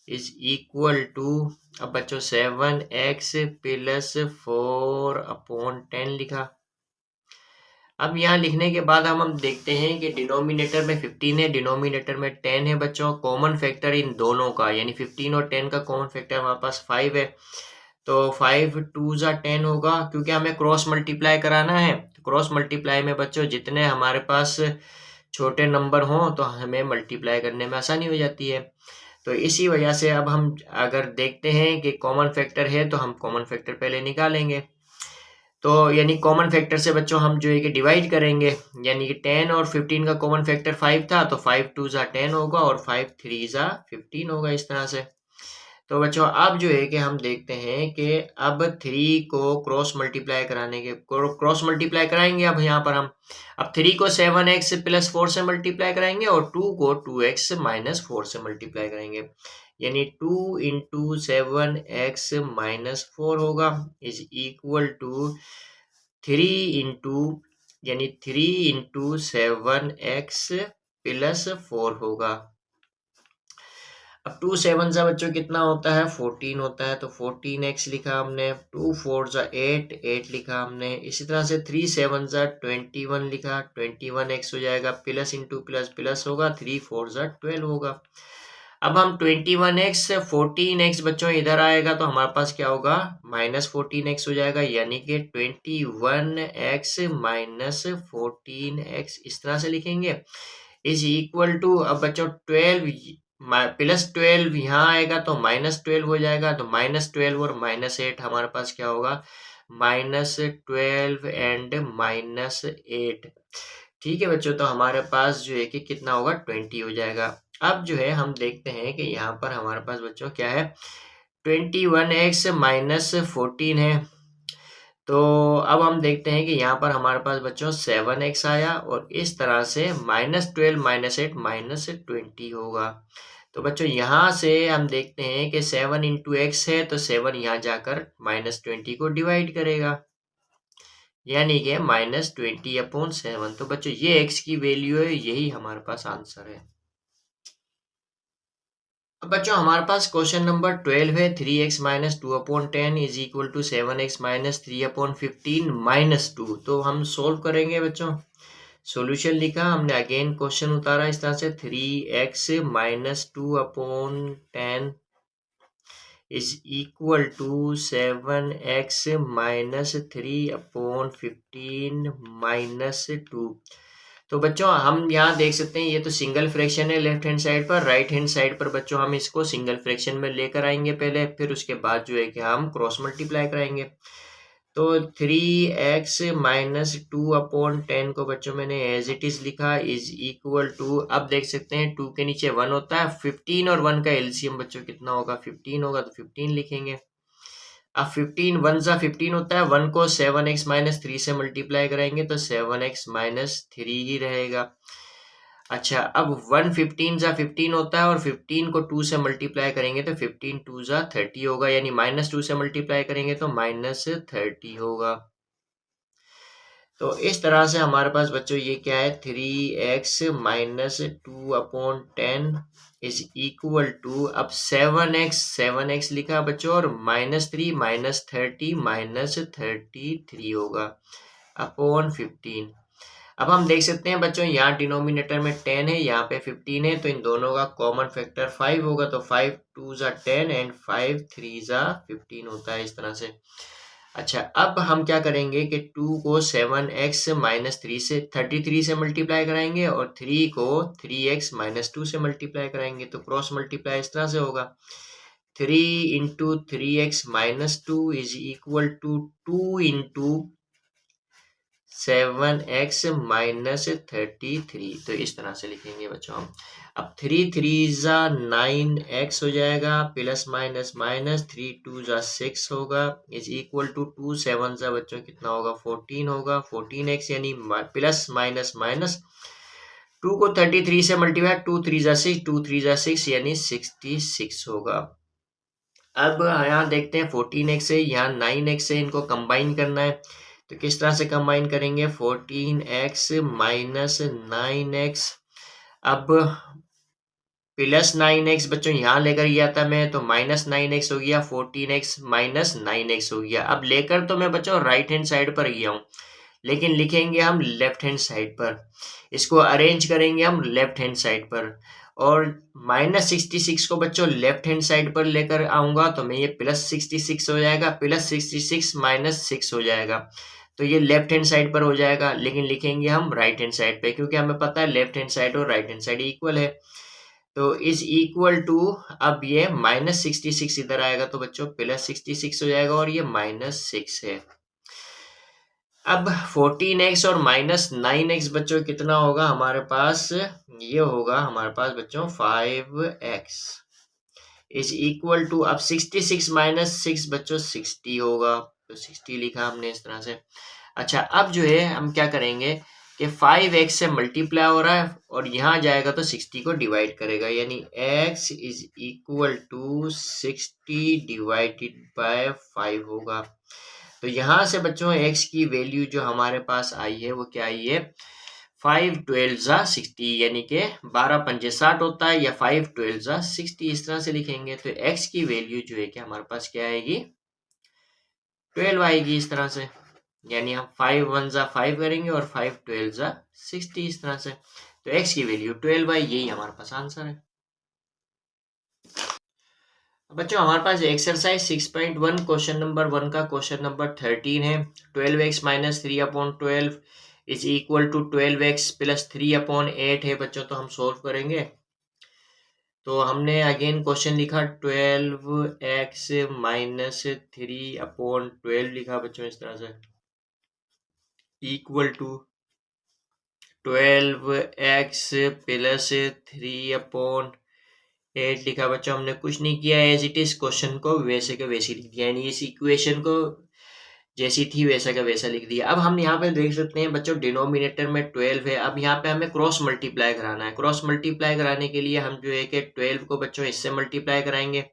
is equal to, अब बच्चों 7x प्लस 4/10 लिखा। अब यहाँ लिखने के बाद हम देखते हैं कि डिनोमिनेटर में 15 है, डिनोमिनेटर में 10 है बच्चों। कॉमन फैक्टर इन दोनों का यानी 15 और 10 का कॉमन फैक्टर हमारे पास 5 है, तो 5 2 जा 10 होगा। क्योंकि हमें क्रॉस मल्टीप्लाई कराना है, क्रॉस मल्टीप्लाई में बच्चों जितने हमारे पास छोटे नंबर हों तो हमें मल्टीप्लाई करने में आसानी हो जाती है। तो इसी वजह से अब हम अगर देखते हैं कि कॉमन फैक्टर है तो हम कॉमन फैक्टर पहले निकालेंगे। तो यानी कॉमन फैक्टर से बच्चों हम जो है कि डिवाइड करेंगे, यानी कि 10 और 15 का कॉमन फैक्टर 5 था, तो 5 2 जा 10 होगा और 5 3 जा 15 होगा, इस तरह से। तो बच्चों अब जो है कि हम देखते हैं कि अब 3 को क्रॉस मल्टीप्लाई कराने के क्रॉस मल्टीप्लाई कराएंगे। अब यहाँ पर हम अब 3 को 7x प्लस 4 से मल्टीप्लाई कराएंगे और 2 को 2x माइनस 4 से मल्टीप्लाई करेंगे, यानी 2 इंटू 7x माइनस 4 होगा इज इक्वल टू 3 इंटू यानी 3 इंटू 7x प्लस 4 होगा। अब 2 7 जा बच्चों कितना होता है, 14 होता है, तो 14x लिखा हमने। 2 4 जा 8 8 लिखा हमने। इसी तरह से 3 7 जा 21 लिखा, 21x हो जाएगा, प्लस इंटू प्लस प्लस होगा, 3 4 जा 12 होगा। अब हम 21x 14x बच्चों इधर आएगा तो हमारे पास क्या होगा, माइनस 14x हो जाएगा, यानी कि 21x माइनस 14x, इस तरह से लिखेंगे इज इक्वल टू, अब बच्चों 12 प्लस 12 यहाँ आएगा तो माइनस 12 हो जाएगा, तो माइनस 12 और माइनस 8 हमारे पास क्या होगा, माइनस 12 एंड माइनस 8। ठीक है बच्चों, तो हमारे पास जो है कि कितना होगा, 20 हो जाएगा। अब जो है हम देखते हैं कि यहाँ पर हमारे पास बच्चों क्या है, 21x माइनस 14 है। तो अब हम देखते हैं कि यहाँ पर हमारे पास बच्चों 7x आया और इस तरह से माइनस 12 माइनस 8 माइनस 20 होगा। तो बच्चों यहाँ से हम देखते हैं कि 7 इंटू एक्स है, तो 7 यहाँ जाकर माइनस 20 को डिवाइड करेगा, यानी कि माइनस 20/7। तो बच्चों ये x की वैल्यू है, यही हमारे पास आंसर है। अब बच्चों हमारे पास क्वेश्चन नंबर 12 है, 3x minus 2/10 is equal to 7x minus 3/15 minus 2। तो हम सोल्व करेंगे बच्चों। सॉल्यूशन लिखा हमने, अगेन क्वेश्चन उतारा इस तरह से, 3x minus 2/10 is equal to 7x minus 3/15 minus 2। तो बच्चों हम यहाँ देख सकते हैं ये तो सिंगल फ्रैक्शन है लेफ्ट हैंड साइड पर, राइट हैंड साइड पर बच्चों हम इसको सिंगल फ्रैक्शन में लेकर आएंगे पहले, फिर उसके बाद जो है कि हम क्रॉस मल्टीप्लाई कराएंगे। तो 3x माइनस 2/10 को बच्चों मैंने एज इट इज लिखा इज इक्वल टू, अब देख सकते हैं 2 के नीचे 1 होता है, 15 और 1 का एलसीएम बच्चों कितना होगा, 15 होगा, तो 15 लिखेंगे। अब 15 1 जा 15 होता है, 1 को 7x माइनस 3 से मल्टीप्लाई कराएंगे तो 7x माइनस 3 ही रहेगा। अच्छा, अब 1 15 जा 15 होता है और 15 को 2 से मल्टीप्लाई करेंगे तो 15 2 जा 30 होगा, यानी माइनस 2 से मल्टीप्लाई करेंगे तो माइनस 30 होगा। तो इस तरह से हमारे पास बच्चों ये क्या है, 3x minus 2/10 is equal to, अब 7x लिखा बच्चों और माइनस 3 माइनस 30 माइनस 33 होगा अपॉन 15। अब हम देख सकते हैं बच्चों यहाँ डिनोमिनेटर में 10 है, यहाँ पे 15 है, तो इन दोनों का कॉमन फैक्टर 5 होगा, तो 5 2 जा 10 एंड 5 3 जा 15 होता है, इस तरह से। अच्छा, अब हम क्या करेंगे कि 2 को 7x माइनस 3 से 33 से मल्टीप्लाई कराएंगे और 3 को 3x माइनस 2 से मल्टीप्लाई कराएंगे, तो क्रॉस मल्टीप्लाई इस तरह से होगा, 3 into 3x minus 2 is equal to 2 into 7x minus 33। तो इस तरह से लिखेंगे बच्चों हम। अब 3 3 जा 9x हो जाएगा, प्लस माइनस माइनस 3 2 जा 6 होगा इज इक्वल टू 2 7 जा बच्चों कितना होगा, 14 होगा, 14x यानी प्लस माइनस माइनस 2 को 33 से मल्टीप्लाई, 2 3 जा 6 2 3 जा 6 यानी 66 होगा। अब यहाँ देखते हैं 14x है, यहाँ 9x है, इनको कंबाइन करना है, तो किस तरह से कंबाइन करेंगे, 14x माइनस 9x, अब प्लस 9x बच्चों यहाँ लेकर गया था मैं, तो माइनस 9x हो गया, 14x माइनस 9x हो गया। अब लेकर तो मैं बच्चों राइट हैंड साइड पर गया हूँ, लेकिन लिखेंगे हम लेफ्ट हैंड साइड पर, इसको अरेंज करेंगे हम लेफ्ट हैंड साइड पर, और माइनस 66 को बच्चों लेफ्ट हैंड साइड पर लेकर आऊंगा तो मैं ये प्लस 66 हो जाएगा, प्लस 66 माइनस 6 हो जाएगा, तो ये लेफ्ट हैंड साइड पर हो जाएगा, लेकिन लिखेंगे हम राइट हैंड साइड पे, क्योंकि हमें पता है लेफ्ट हैंड साइड और राइट हैंड साइड इक्वल है। तो इज इक्वल टू, अब ये माइनस 66 इधर आएगा तो बच्चों प्लस 66 हो जाएगा, और ये माइनस 6 है। अब 14x और माइनस 9x बच्चों कितना होगा हमारे पास, ये होगा हमारे पास बच्चों 5x इज इक्वल टू, अब 66 माइनस 6 बच्चों 60 होगा, तो 60 लिखा हमने इस तरह से। अच्छा, अब जो है हम क्या करेंगे कि 5x से मल्टीप्लाई हो रहा है और यहाँ जाएगा तो 60 को डिवाइड करेगा, यानी x is equal to 60 divided by 5 होगा। तो यहाँ से बच्चों x की वैल्यू जो हमारे पास आई है वो क्या आई है, 5 12 जा 60, यानी कि 12 पंजे 60 होता है, या 5 12 जा 60 इस तरह से लिखेंगे। तो x की वैल्यू जो है कि हमारे पास क्या आएगी, 12 आएगी इस तरह से, यानी हम 5 1 जा 5 करेंगे और 5 12 जा 60 इस तरह से। तो x की वैल्यू 12 आई, यही हमारे पास आंसर है। बच्चों हमारे पास एक्सरसाइज 6.1 क्वेश्चन नंबर 1 का क्वेश्चन नंबर 13 है। 12x minus 3/12 is equal to 12x plus 3/8 है बच्चों, तो हम सोल्व करेंगे। तो हमने अगेन क्वेश्चन लिखा 12x माइनस 3/12 लिखा बच्चों इस तरह से, इक्वल टू 12x प्लस 3/8 लिखा बच्चों। हमने कुछ नहीं किया, एज इट इज क्वेश्चन को वैसे के वैसे लिख दिया, यानी इस इक्वेशन को जैसी थी वैसा का वैसा लिख दिया। अब हम यहाँ पे देख सकते हैं बच्चों डिनोमिनेटर में 12 है, अब यहाँ पे हमें क्रॉस मल्टीप्लाई कराना है। क्रॉस मल्टीप्लाई कराने के लिए हम जो है कि 12 को बच्चों इससे मल्टीप्लाई कराएंगे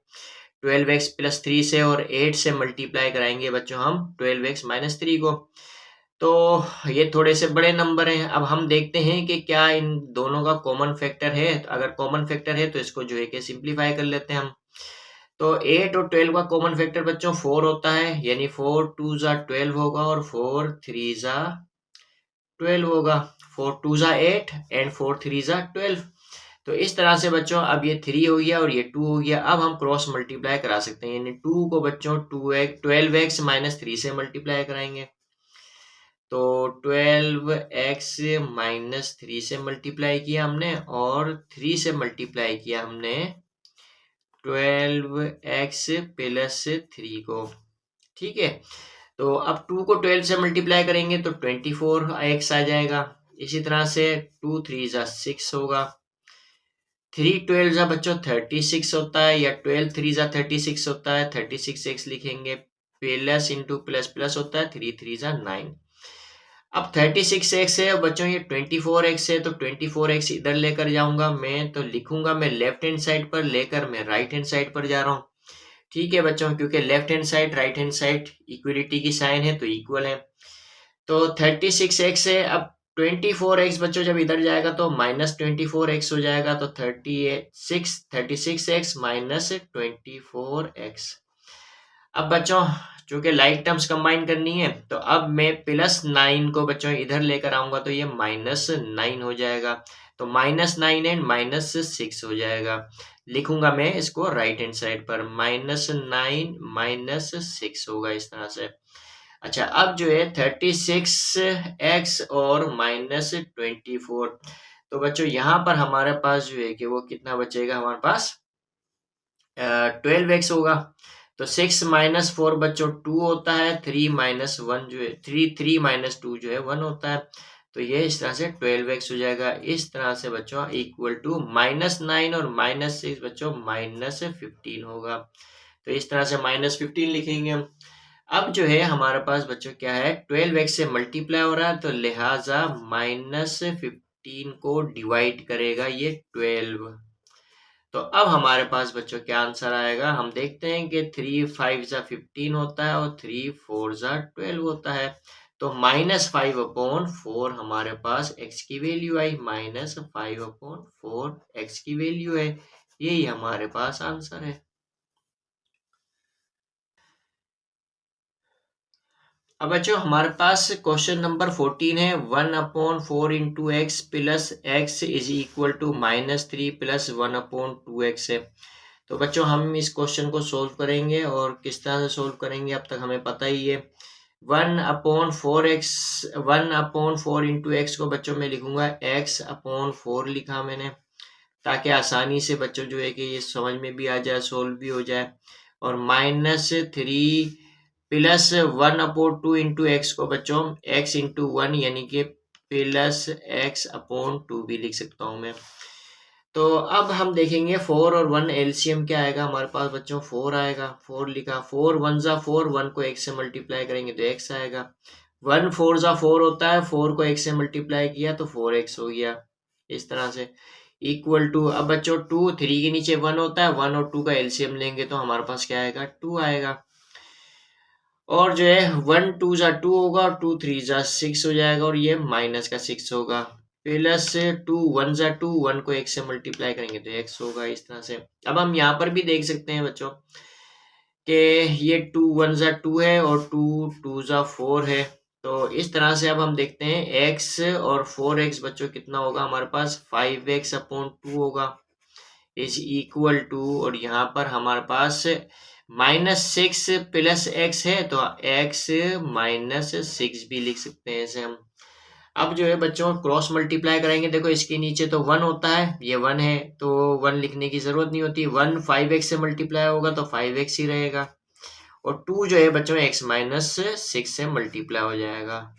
12x प्लस 3 से, और 8 से मल्टीप्लाई कराएंगे बच्चों हम 12x माइनस 3 को। तो ये थोड़े से बड़े नंबर हैं। अब हम देखते हैं कि क्या इन दोनों का कॉमन फैक्टर है, तो अगर कॉमन फैक्टर है तो इसको जो है कि सिंप्लीफाई कर लेते हैं हम। तो 8 और 12 का कॉमन फैक्टर बच्चों 4 होता है, यानी 4 2 जा 12 होगा और 4 3 जा 12 होगा। 4 2 जा 8 एंड 4 3 जा 12। तो इस तरह से बच्चों अब ये 3 हो गया और ये 2 हो गया। अब हम क्रॉस मल्टीप्लाई करा सकते हैं, यानी 2 को बच्चों 12x माइनस 3 से मल्टीप्लाई कराएंगे, तो 12x माइनस 3 से मल्टीप्लाई किया हमने, और 3 से मल्टीप्लाई किया हमने 12x प्लस 3 को। ठीक है, तो अब 2 को 12 से मल्टीप्लाई करेंगे तो 24x आ जाएगा। इसी तरह से 2 3 जा 6 होगा, 3 12 जा बच्चों 36 होता है, या 12 3 जा 36 होता है, 36x लिखेंगे, प्लस इंटू प्लस प्लस होता है, 3 3 जा 9। अब 36x है बच्चों, ये 24x है, तो 24x इधर लेकर जाऊंगा मैं, तो लिखूंगा मैं लेफ्ट हैंड साइड पर, लेकर मैं राइट हैंड साइड पर जा रहा हूँ। ठीक है बच्चों, क्योंकि left hand side right hand side equality की साइन है तो इक्वल है। तो 36x है, अब 24x बच्चों जब इधर जाएगा तो माइनस 24x हो जाएगा, तो 36x माइनस 24x। अब बच्चों चूंकि लाइक टर्म्स कंबाइन करनी है, तो अब मैं प्लस 9 को बच्चों इधर लेकर आऊंगा तो ये माइनस 9 हो जाएगा, तो माइनस 9 एंड माइनस 6 हो जाएगा। लिखूंगा मैं इसको राइट हैंड साइड पर, माइनस 9 माइनस 6 होगा इस तरह से। अच्छा, अब जो है 36x और माइनस 24, तो बच्चों यहाँ पर हमारे पास जो है कि वो कितना बचेगा, हमारे पास 12x होगा। तो 6 माइनस 4 बच्चों 2 होता है, 3 माइनस 1 जो है 3 माइनस 2 जो है 1 होता है, तो ये इस तरह से 12x हो जाएगा। इस तरह से बच्चों इक्वल टू माइनस 9 और माइनस 6 बच्चों माइनस 15 होगा, तो इस तरह से माइनस 15 लिखेंगे हम। अब जो है हमारे पास बच्चों क्या है, 12x से मल्टीप्लाई हो रहा है, तो लिहाजा माइनस 15 को डिवाइड करेगा ये 12। तो अब हमारे पास बच्चों क्या आंसर आएगा, हम देखते हैं कि 3 5 जा 15 होता है और 3 4 जा 12 होता है। तो -5/4 हमारे पास x की वैल्यू आई, -5/4 x की वैल्यू है, यही हमारे पास आंसर है। अब बच्चों हमारे पास क्वेश्चन नंबर 14 है, 1/4 into X plus X is equal to -3 plus 1/2x है। तो बच्चों हम इस क्वेश्चन को सोल्व करेंगे, और किस तरह से सोल्व करेंगे अब तक हमें पता ही है। 1/4 इंटू एक्स को बच्चों में लिखूंगा x/4 लिखा मैंने, ताकि आसानी से बच्चों जो है कि ये समझ में भी आ जाए, सोल्व भी हो जाए। और -3 प्लस 1/2 इंटू एक्स को बच्चों x इंटू 1 यानी कि प्लस x/2 भी लिख सकता हूँ मैं। तो अब हम देखेंगे 4 और 1 एलसीएम क्या आएगा हमारे पास बच्चों, 4 आएगा, 4 लिखा, 4 1 जा 4, 1 को x से मल्टीप्लाई करेंगे तो x आएगा, 1 4 जा 4 होता है, 4 को x से मल्टीप्लाई किया तो 4x हो गया, इस तरह से। इक्वल टू, अब बच्चों 2 3 के नीचे 1 होता है, 1 और 2 का एलसीएम लेंगे तो हमारे पास क्या आएगा, 2 आएगा। और जो है 1 2 जा 2 होगा, और 2 3 जा 6 हो जाएगा, और ये माइनस का 6 होगा, प्लस 2 1 जा 2, 1 को x से मल्टीप्लाई करेंगे तो x होगा, इस तरह से। अब हम यहाँ पर भी देख सकते हैं बच्चों कि ये 2 1 जा 2 है और 2 2 जा 4 है। तो इस तरह से अब हम देखते हैं x और 4x बच्चों कितना होगा हमारे पास, 5x/2 होगा, इज इक्वल टू, और यहाँ पर हमारे पास -6 प्लस x है तो x -6 भी लिख सकते हैं ऐसे हम। अब जो है बच्चों क्रॉस मल्टीप्लाई करेंगे, देखो इसके नीचे तो 1 होता है, ये 1 है तो 1 लिखने की जरूरत नहीं होती, 1 5x से मल्टीप्लाई होगा तो 5x ही रहेगा, और 2 जो है बच्चों x -6 से मल्टीप्लाई हो जाएगा,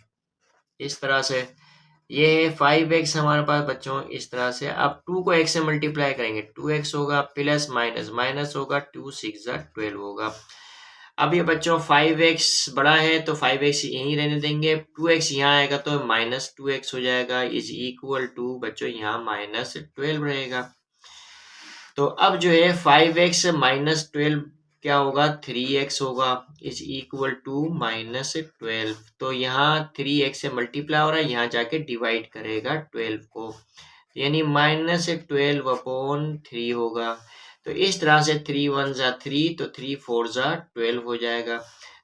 इस तरह से। ये है 5x हमारे पास बच्चों, इस तरह से। अब 2 को x से मल्टीप्लाई करेंगे 2x होगा, प्लस माइनस माइनस होगा, 2 6 जा 12 होगा। अब ये बच्चों 5x बड़ा है तो 5x यहीं रहने देंगे, 2x यहाँ आएगा तो -2x हो जाएगा, इज इक्वल टू बच्चों यहाँ -12 रहेगा। तो अब जो है 5x -12 क्या होगा, 3x होगा, इज इक्वल टू -12। तो यहाँ 3x से मल्टीप्लाई हो रहा है, यहाँ जाके डिवाइड करेगा 12 को, यानी -12/3 होगा। तो इस तरह से 3 1 जा 3, तो 3 4 जा 12 हो जाएगा।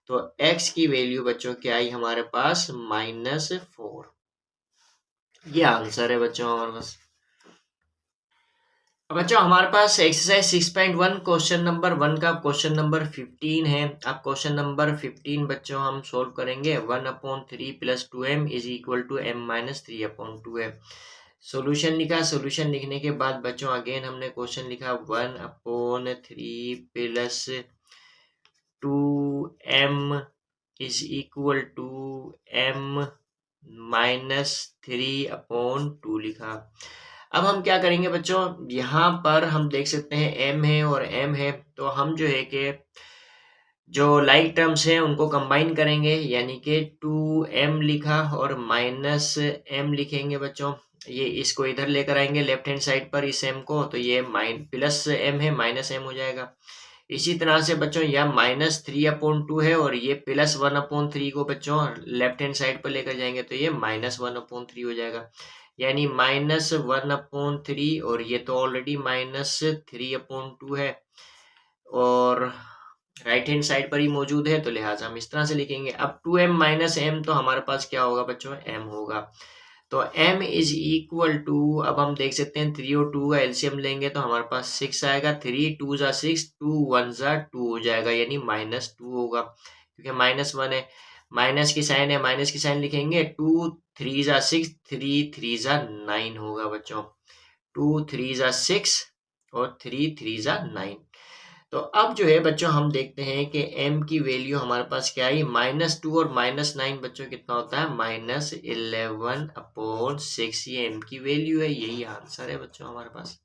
तो x की वैल्यू बच्चों क्या आई हमारे पास, -4। ये आंसर है बच्चों हमारे पास। अब बच्चों हमारे पास एक्सरसाइज 6.1 क्वेश्चन नंबर 1 का क्वेश्चन नंबर 15 है। अब क्वेश्चन नंबर 15 बच्चों हम सोल्व करेंगे, 1/3 plus 2m is equal to m -3/2 है। सॉल्यूशन लिखा, सॉल्यूशन लिखने के बाद बच्चों अगेन हमने क्वेश्चन लिखा, 1/3 plus 2m is equal to m -3/2 लिखा। अब हम क्या करेंगे बच्चों, यहाँ पर हम देख सकते हैं m है और m है, तो हम जो है कि जो लाइक टर्म्स हैं उनको कंबाइन करेंगे, यानी कि 2m लिखा और -m लिखेंगे बच्चों। ये इसको इधर लेकर आएंगे लेफ्ट हैंड साइड पर, इस m को, तो ये प्लस m है, -m हो जाएगा। इसी तरह से बच्चों यह -3/2 है, और ये +1/3 को बच्चों लेफ्ट हैंड साइड पर लेकर जाएंगे तो ये -1/3 हो जाएगा, यानी -1/3, और ये तो ऑलरेडी -3/2 है और राइट हैंड साइड पर ही मौजूद है, तो लिहाजा हम इस तरह से लिखेंगे। अब 2m -m तो हमारे पास क्या होगा बच्चों, m होगा। तो m इज इक्वल टू, अब हम देख सकते हैं 3 और 2 का एलसीएम लेंगे तो हमारे पास 6 आएगा, 3 2 जा 6, 2 1 जा 2 हो जाएगा, यानी -2 होगा, क्योंकि -1 है, माइनस की साइन है, माइनस की साइन लिखेंगे, 2 3 जा 6, 3 3 जा 9 होगा बच्चों, 2 3 जा 6 और 3 3 जा 9। तो अब जो है बच्चों हम देखते हैं कि m की वैल्यू हमारे पास क्या आई, -2 और -9 बच्चों कितना होता है, -11/6, ये m की वैल्यू है, यही आंसर है बच्चों हमारे पास।